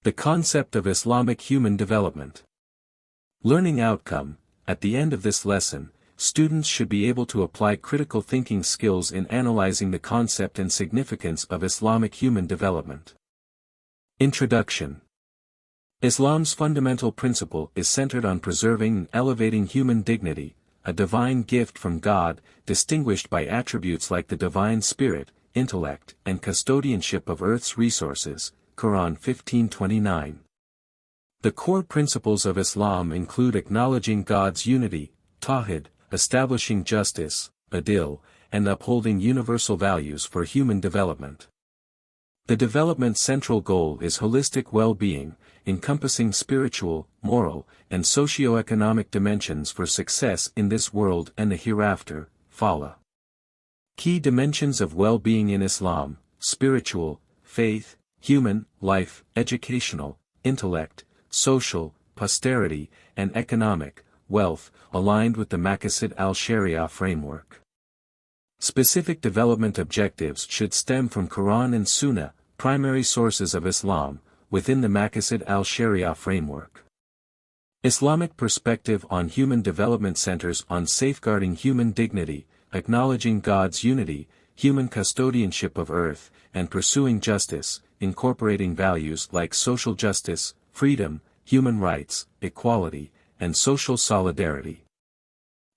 The concept of Islamic human development. Learning outcome. At the end of this lesson, students should be able to apply critical thinking skills in analyzing the concept and significance of Islamic human development. Introduction. Islam's fundamental principle is centered on preserving and elevating human dignity, a divine gift from God, distinguished by attributes like the divine spirit, intellect, and custodianship of earth's resources, Qur'an 15:29. The core principles of Islam include acknowledging God's unity, tawhid, establishing justice, adil, and upholding universal values for human development. The development's central goal is holistic well-being, encompassing spiritual, moral, and socio-economic dimensions for success in this world and the hereafter, falah. Key dimensions of well-being in Islam: spiritual, faith, human, life, educational, intellect, social, posterity, and economic, wealth, aligned with the Maqasid al-Shari'ah framework. Specific development objectives should stem from Qur'an and Sunnah, primary sources of Islam, within the Maqasid al-Shari'ah framework. Islamic perspective on human development centers on safeguarding human dignity, acknowledging God's unity, human custodianship of earth, and pursuing justice, incorporating values like social justice, freedom, human rights, equality, and social solidarity.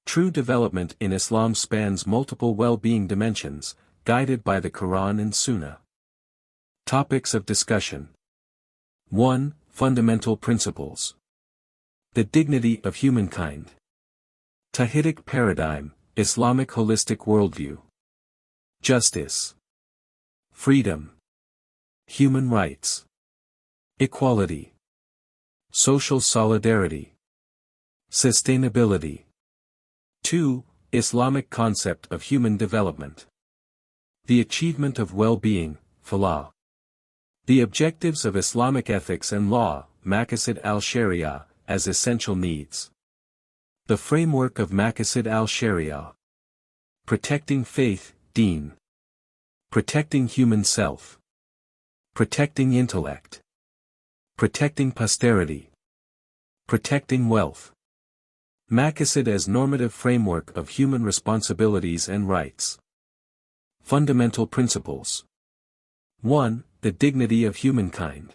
True development in Islam spans multiple well-being dimensions, guided by the Qur'an and Sunnah. Topics of discussion. 1. Fundamental principles. The dignity of humankind. Tawhidic paradigm, Islamic holistic worldview. Justice. Freedom. Human rights. Equality. Social solidarity. Sustainability. 2. Islamic concept of human development. The achievement of well-being, falah. The objectives of Islamic ethics and law, Maqasid al-Shari'ah, as essential needs. The framework of Maqasid al-Shari'ah. Protecting faith, deen. Protecting human self. Protecting intellect. Protecting posterity. Protecting wealth. Maqasid as normative framework of human responsibilities and rights. Fundamental principles. 1. The dignity of humankind.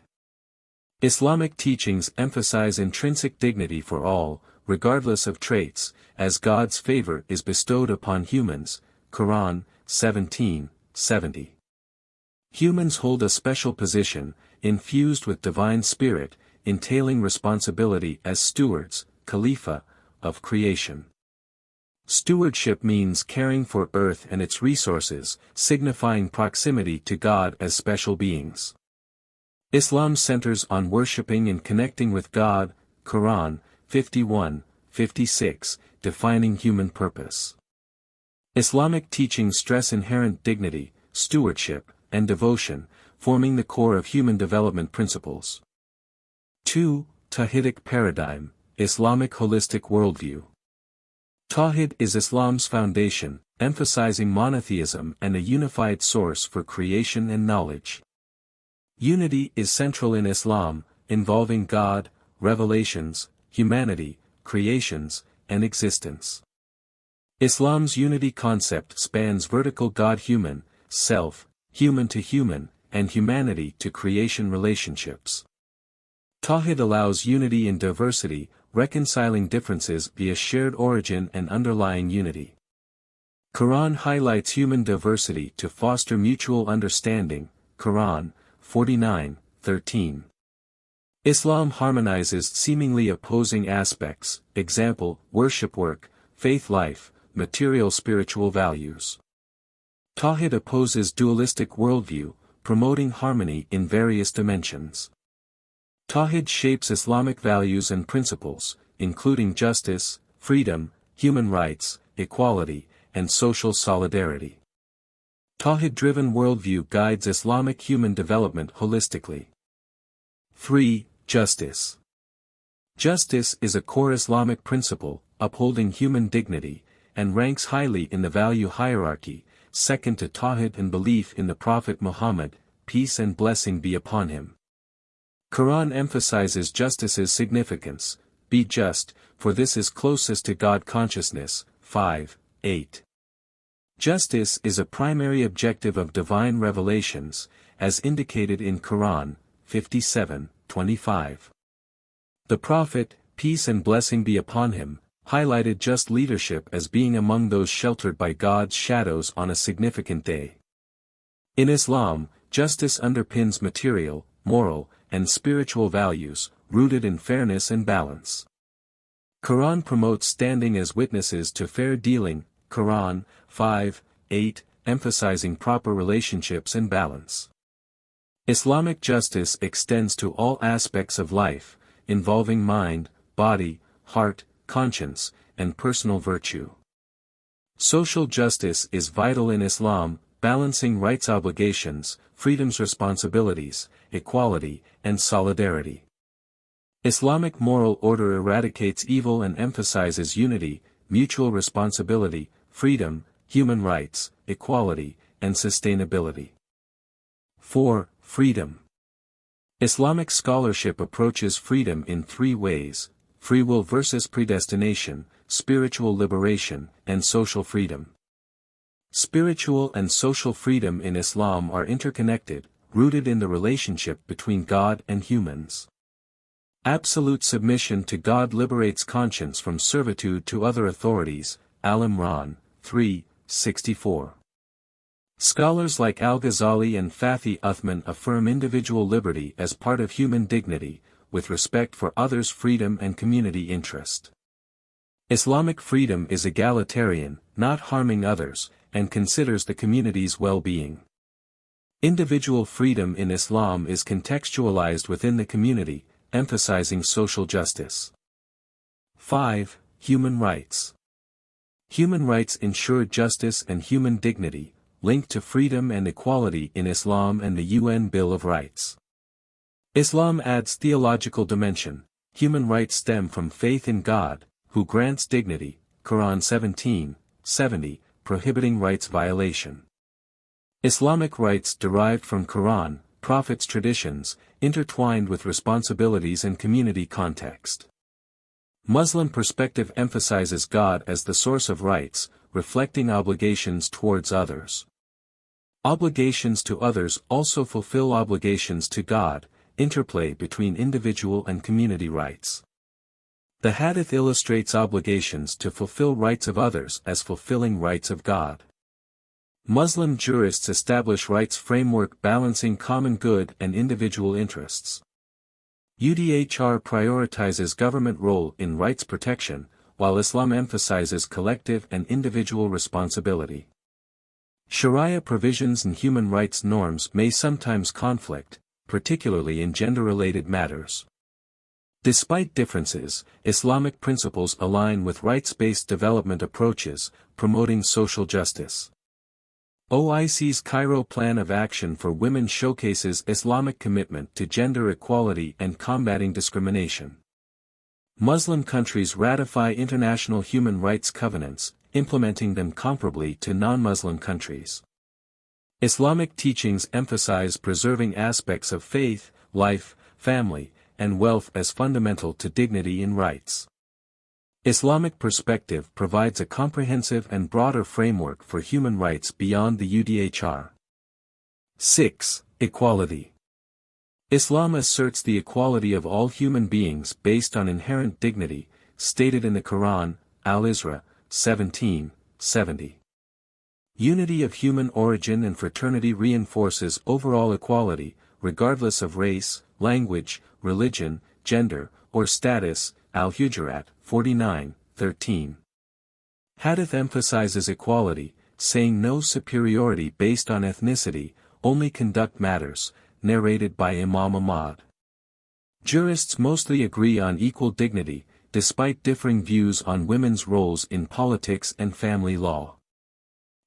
Islamic teachings emphasize intrinsic dignity for all, regardless of traits, as God's favor is bestowed upon humans, Qur'an 17:70. Humans hold a special position, infused with divine spirit, entailing responsibility as stewards, khalifa, of creation. Stewardship means caring for earth and its resources, signifying proximity to God as special beings. Islam centers on worshipping and connecting with God, Qur'an 51:56, defining human purpose. Islamic teachings stress inherent dignity, stewardship, and devotion, forming the core of human development principles. 2. Tawhidic paradigm, Islamic holistic worldview. Tawhid is Islam's foundation, emphasizing monotheism and a unified source for creation and knowledge. Unity is central in Islam, involving God, revelations, humanity, creations, and existence. Islam's unity concept spans vertical God-human, self, human to human, and humanity to creation relationships. Tawhid allows unity in diversity, reconciling differences via shared origin and underlying unity. Quran highlights human diversity to foster mutual understanding, Quran 49:13. Islam harmonizes seemingly opposing aspects, example, worship work, faith life, material spiritual values. Tawhid opposes dualistic worldview, promoting harmony in various dimensions. Tawhid shapes Islamic values and principles, including justice, freedom, human rights, equality, and social solidarity. Tawhid-driven worldview guides Islamic human development holistically. 3. Justice. Justice is a core Islamic principle, upholding human dignity, and ranks highly in the value hierarchy, second to Tawhid and belief in the Prophet Muhammad, peace and blessing be upon him. Quran emphasizes justice's significance. Be just, for this is closest to God consciousness. 5:8. Justice is a primary objective of divine revelations, as indicated in Quran 57:25. The Prophet, peace and blessing be upon him, highlighted just leadership as being among those sheltered by God's shadows on a significant day. In Islam, justice underpins material, moral, and spiritual values, rooted in fairness and balance. Quran promotes standing as witnesses to fair dealing, Quran 5:8, emphasizing proper relationships and balance. Islamic justice extends to all aspects of life, involving mind, body, heart, conscience, and personal virtue. Social justice is vital in Islam, balancing rights obligations, freedoms responsibilities, equality, and solidarity. Islamic moral order eradicates evil and emphasizes unity, mutual responsibility, freedom, human rights, equality, and sustainability. 4. Freedom. Islamic scholarship approaches freedom in three ways: free will versus predestination, spiritual liberation, and social freedom. Spiritual and social freedom in Islam are interconnected, rooted in the relationship between God and humans. Absolute submission to God liberates conscience from servitude to other authorities, Al-Imran 3:64. Scholars like Al-Ghazali and Fathi Uthman affirm individual liberty as part of human dignity, with respect for others' freedom and community interest. Islamic freedom is egalitarian, not harming others, and considers the community's well-being. Individual freedom in Islam is contextualized within the community, emphasizing social justice. 5. Human rights. Human rights ensure justice and human dignity, linked to freedom and equality in Islam and the UN Bill of Rights. Islam adds theological dimension. Human rights stem from faith in God, who grants dignity, Quran 17:70, prohibiting rights violation. Islamic rights derived from Quran, Prophet's traditions, intertwined with responsibilities and community context. Muslim perspective emphasizes God as the source of rights, reflecting obligations towards others. Obligations to others also fulfill obligations to God, interplay between individual and community rights. The Hadith illustrates obligations to fulfill rights of others as fulfilling rights of God. Muslim jurists establish rights framework balancing common good and individual interests. UDHR prioritizes government role in rights protection, while Islam emphasizes collective and individual responsibility. Sharia provisions and human rights norms may sometimes conflict, particularly in gender-related matters. Despite differences, Islamic principles align with rights-based development approaches, promoting social justice. OIC's Cairo Plan of Action for Women showcases Islamic commitment to gender equality and combating discrimination. Muslim countries ratify international human rights covenants, implementing them comparably to non-Muslim countries. Islamic teachings emphasize preserving aspects of faith, life, family, and wealth as fundamental to dignity and rights. Islamic perspective provides a comprehensive and broader framework for human rights beyond the UDHR. 6. Equality. Islam asserts the equality of all human beings based on inherent dignity, stated in the Quran, Al-Isra 17:70. Unity of human origin and fraternity reinforces overall equality, regardless of race, language, religion, gender, or status, Al-Hujurat 49:13. Hadith emphasizes equality, saying no superiority based on ethnicity, only conduct matters, narrated by Imam Ahmad. Jurists mostly agree on equal dignity, despite differing views on women's roles in politics and family law.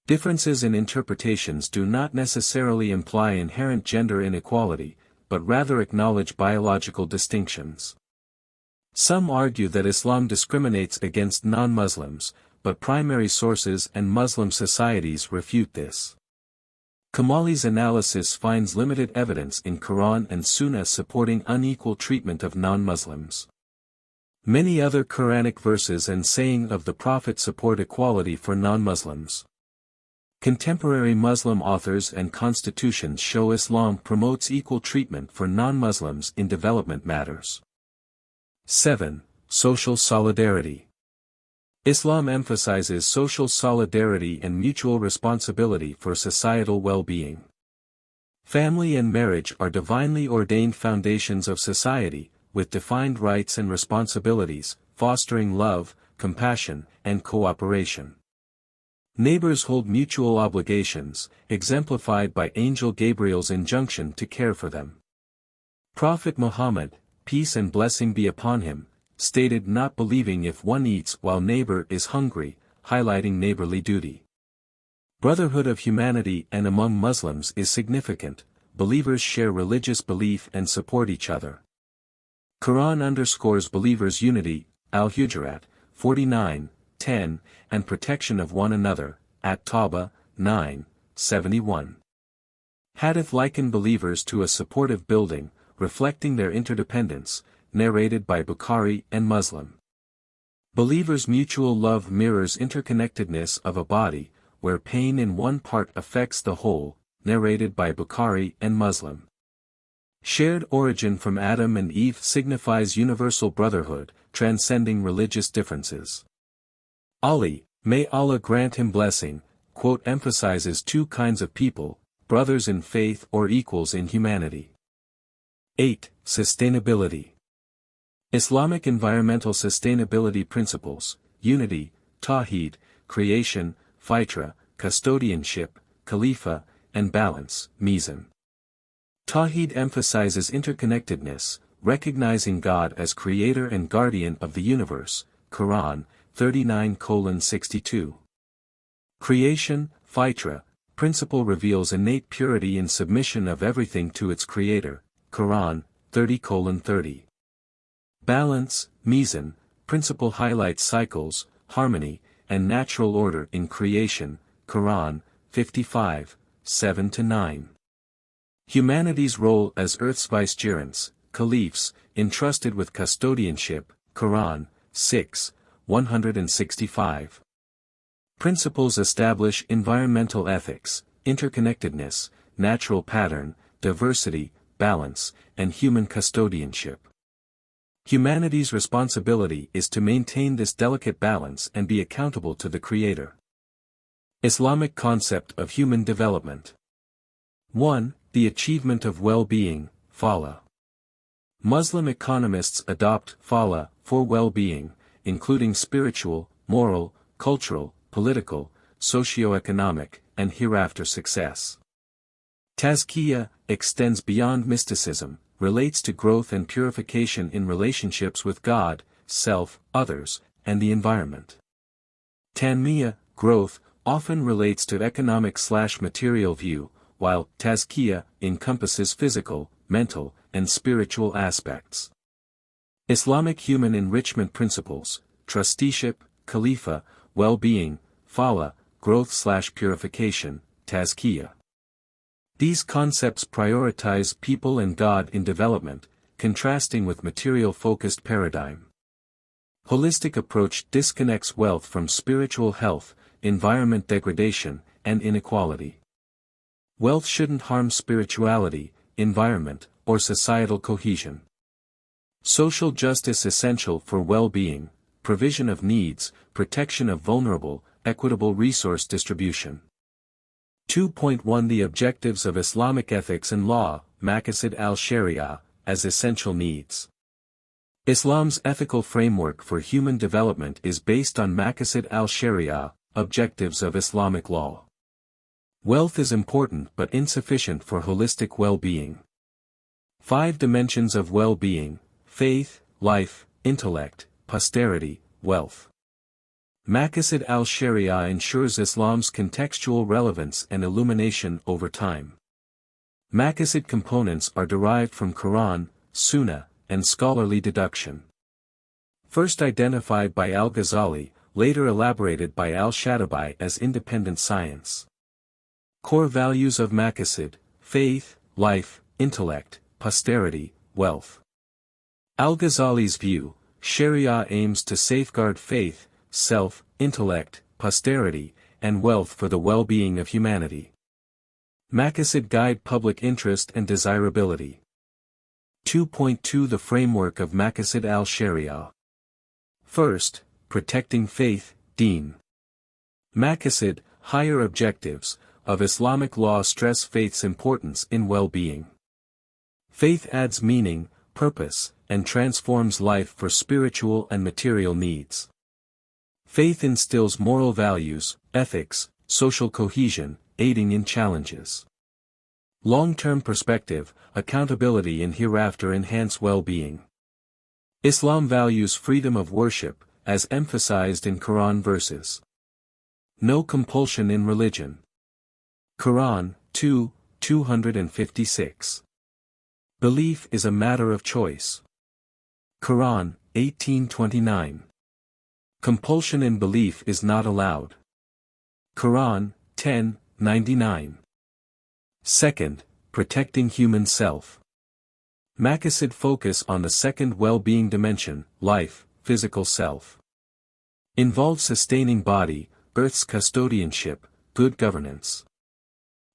Differences in interpretations do not necessarily imply inherent gender inequality, but rather acknowledge biological distinctions. Some argue that Islam discriminates against non-Muslims, but primary sources and Muslim societies refute this. Kamali's analysis finds limited evidence in Qur'an and Sunnah supporting unequal treatment of non-Muslims. Many other Quranic verses and saying of the Prophet support equality for non-Muslims. Contemporary Muslim authors and constitutions show Islam promotes equal treatment for non-Muslims in development matters. 7. Social solidarity. Islam emphasizes social solidarity and mutual responsibility for societal well-being. Family and marriage are divinely ordained foundations of society, with defined rights and responsibilities, fostering love, compassion, and cooperation. Neighbors hold mutual obligations, exemplified by Angel Gabriel's injunction to care for them. Prophet Muhammad, peace and blessing be upon him, stated not believing if one eats while neighbor is hungry, highlighting neighborly duty. Brotherhood of humanity and among Muslims is significant, believers share religious belief and support each other. Quran underscores believers' unity, al-Hujurat, 49:10, and protection of one another, at-Tawbah, 9:71. Hadith liken believers to a supportive building, reflecting their interdependence, narrated by Bukhari and Muslim. Believers' mutual love mirrors interconnectedness of a body, where pain in one part affects the whole, narrated by Bukhari and Muslim. Shared origin from Adam and Eve signifies universal brotherhood, transcending religious differences. Ali, may Allah grant him blessing, quote emphasizes two kinds of people, brothers in faith or equals in humanity. 8. Sustainability. Islamic environmental sustainability principles, unity, tawhid, creation, fitra, custodianship, khalifa, and balance, mizan. Tawhid emphasizes interconnectedness, recognizing God as creator and guardian of the universe, Quran, 39:62. Creation, fitra, principle reveals innate purity and submission of everything to its creator, Quran, 30:30. Balance, mizan, principle highlights cycles, harmony, and natural order in creation, Quran, 55:7-9. Humanity's role as Earth's vicegerents, caliphs, entrusted with custodianship, Quran, 6:165. Principles establish environmental ethics, interconnectedness, natural pattern, diversity, balance, and human custodianship. Humanity's responsibility is to maintain this delicate balance and be accountable to the Creator. Islamic concept of human development. 1. The achievement of well-being, falah. Muslim economists adopt falah for well-being, including spiritual, moral, cultural, political, socio-economic, and hereafter success. Tazkiyah extends beyond mysticism, relates to growth and purification in relationships with God, self, others, and the environment. Tanmiyah, growth, often relates to economic/material view, while tazkiyah encompasses physical, mental, and spiritual aspects. Islamic human enrichment principles, trusteeship, khalifa, well-being, falah, growth/purification, tazkiyah. These concepts prioritize people and God in development, contrasting with material-focused paradigm. Holistic approach disconnects wealth from spiritual health, environment degradation, and inequality. Wealth shouldn't harm spirituality, environment, or societal cohesion. Social justice essential for well-being, provision of needs, protection of vulnerable, equitable resource distribution. 2.1 The objectives of Islamic ethics and law, Maqasid al-Shari'ah, as essential needs. Islam's ethical framework for human development is based on Maqasid al-Shari'ah, objectives of Islamic law. Wealth is important but insufficient for holistic well-being. 5 dimensions of well-being: faith, life, intellect, posterity, wealth. Maqasid al-Shari'ah ensures Islam's contextual relevance and illumination over time. Maqasid components are derived from Quran, Sunnah, and scholarly deduction. First identified by al-Ghazali, later elaborated by al-Shatibi as independent science. Core values of Maqasid: faith, life, intellect, posterity, wealth. Al-Ghazali's view: Sharia aims to safeguard faith, self, intellect, posterity, and wealth for the well-being of humanity. Maqasid guide public interest and desirability. 2.2 The framework of Maqasid al-Shari'ah. First, protecting faith, deen. Maqasid, higher objectives, of Islamic law stress faith's importance in well-being. Faith adds meaning, purpose, and transforms life for spiritual and material needs. Faith instills moral values, ethics, social cohesion, aiding in challenges. Long-term perspective, accountability and hereafter enhance well-being. Islam values freedom of worship, as emphasized in Quran verses. No compulsion in religion. Quran 2:256. Belief is a matter of choice. Quran 18:29. Compulsion in belief is not allowed. Quran 10:99. Second, protecting human self. Maqasid focus on the second well-being dimension, life, physical self. Involves sustaining body, Earth's custodianship, good governance.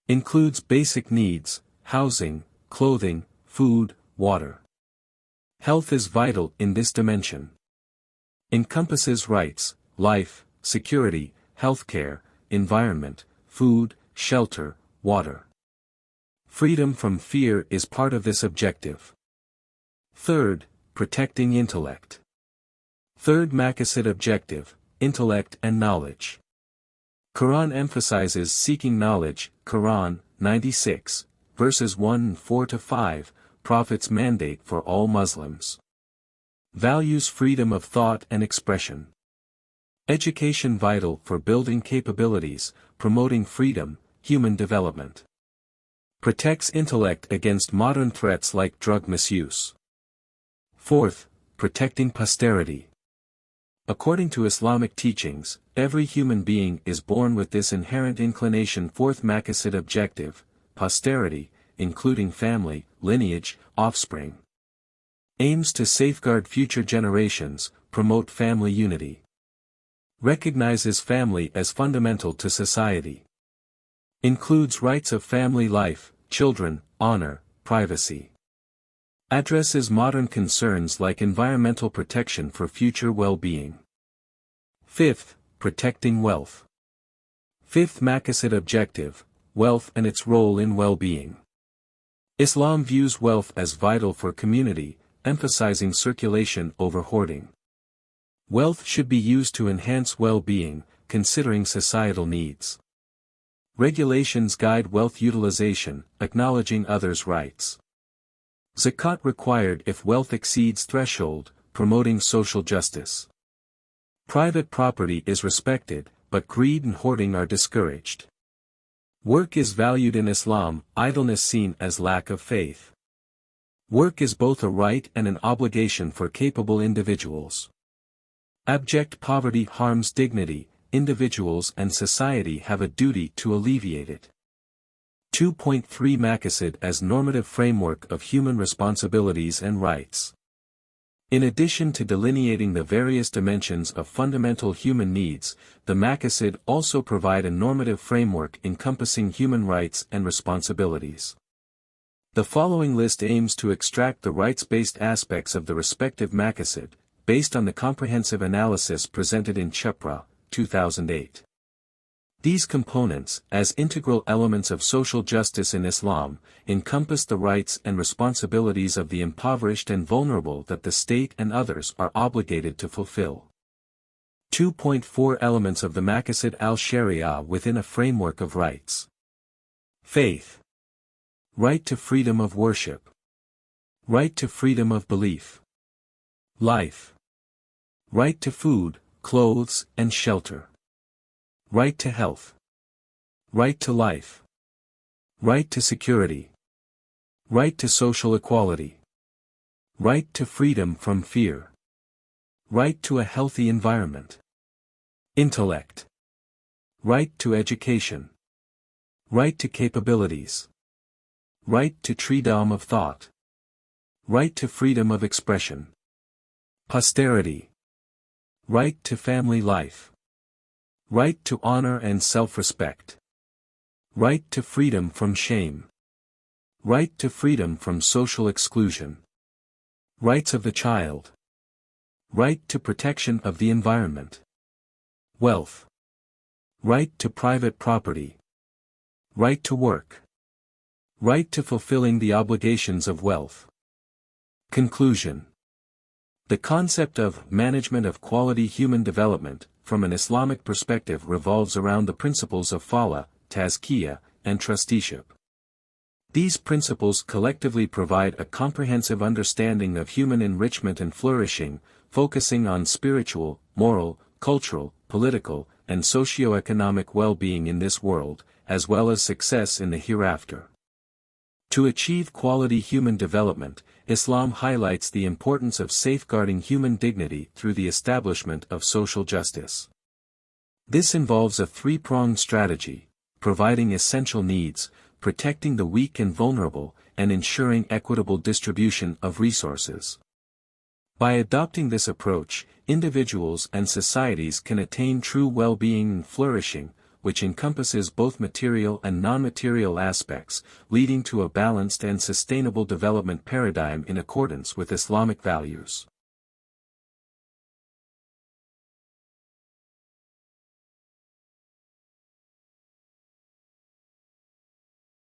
Includes basic needs, housing, clothing, food, water. Health is vital in this dimension. Encompasses rights, life, security, healthcare, environment, food, shelter, water. Freedom from fear is part of this objective. Third, protecting intellect. Third Maqasid objective, intellect and knowledge. Quran emphasizes seeking knowledge, Quran 96, verses 1-4-5, Prophet's mandate for all Muslims. Values freedom of thought and expression. Education vital for building capabilities, promoting freedom, human development. Protects intellect against modern threats like drug misuse. Fourth, protecting posterity. According to Islamic teachings, every human being is born with this inherent inclination. Fourth Maqasid objective, posterity, including family, lineage, offspring. Aims to safeguard future generations, promote family unity. Recognizes family as fundamental to society. Includes rights of family life, children, honor, privacy. Addresses modern concerns like environmental protection for future well-being. Fifth, protecting wealth. Fifth Maqasid objective, wealth and its role in well-being. Islam views wealth as vital for community, emphasizing circulation over hoarding. Wealth should be used to enhance well-being, considering societal needs. Regulations guide wealth utilization, acknowledging others' rights. Zakat required if wealth exceeds threshold, promoting social justice. Private property is respected, but greed and hoarding are discouraged. Work is valued in Islam, idleness seen as lack of faith. Work is both a right and an obligation for capable individuals. Abject poverty harms dignity, individuals and society have a duty to alleviate it. 2.3 Maqasid as normative framework of human responsibilities and rights. In addition to delineating the various dimensions of fundamental human needs, the Maqasid also provide a normative framework encompassing human rights and responsibilities. The following list aims to extract the rights-based aspects of the respective Maqasid, based on the comprehensive analysis presented in Chepra, 2008. These components, as integral elements of social justice in Islam, encompass the rights and responsibilities of the impoverished and vulnerable that the state and others are obligated to fulfill. 2.4 Elements of the Maqasid al-Shari'ah within a framework of rights. Faith. Right to freedom of worship. Right to freedom of belief. Life. Right to food, clothes, and shelter. Right to health. Right to life. Right to security. Right to social equality. Right to freedom from fear. Right to a healthy environment. Intellect. Right to education. Right to capabilities. Right to freedom of thought. Right to freedom of expression. Posterity. Right to family life. Right to honor and self-respect. Right to freedom from shame. Right to freedom from social exclusion. Rights of the child. Right to protection of the environment. Wealth. Right to private property. Right to work. Right to fulfilling the obligations of wealth. Conclusion. The concept of management of quality human development, from an Islamic perspective, revolves around the principles of falah, tazkiyah, and trusteeship. These principles collectively provide a comprehensive understanding of human enrichment and flourishing, focusing on spiritual, moral, cultural, political, and socio-economic well-being in this world, as well as success in the hereafter. To achieve quality human development, Islam highlights the importance of safeguarding human dignity through the establishment of social justice. This involves a three-pronged strategy: providing essential needs, protecting the weak and vulnerable, and ensuring equitable distribution of resources. By adopting this approach, individuals and societies can attain true well-being and flourishing, which encompasses both material and non-material aspects, leading to a balanced and sustainable development paradigm in accordance with Islamic values.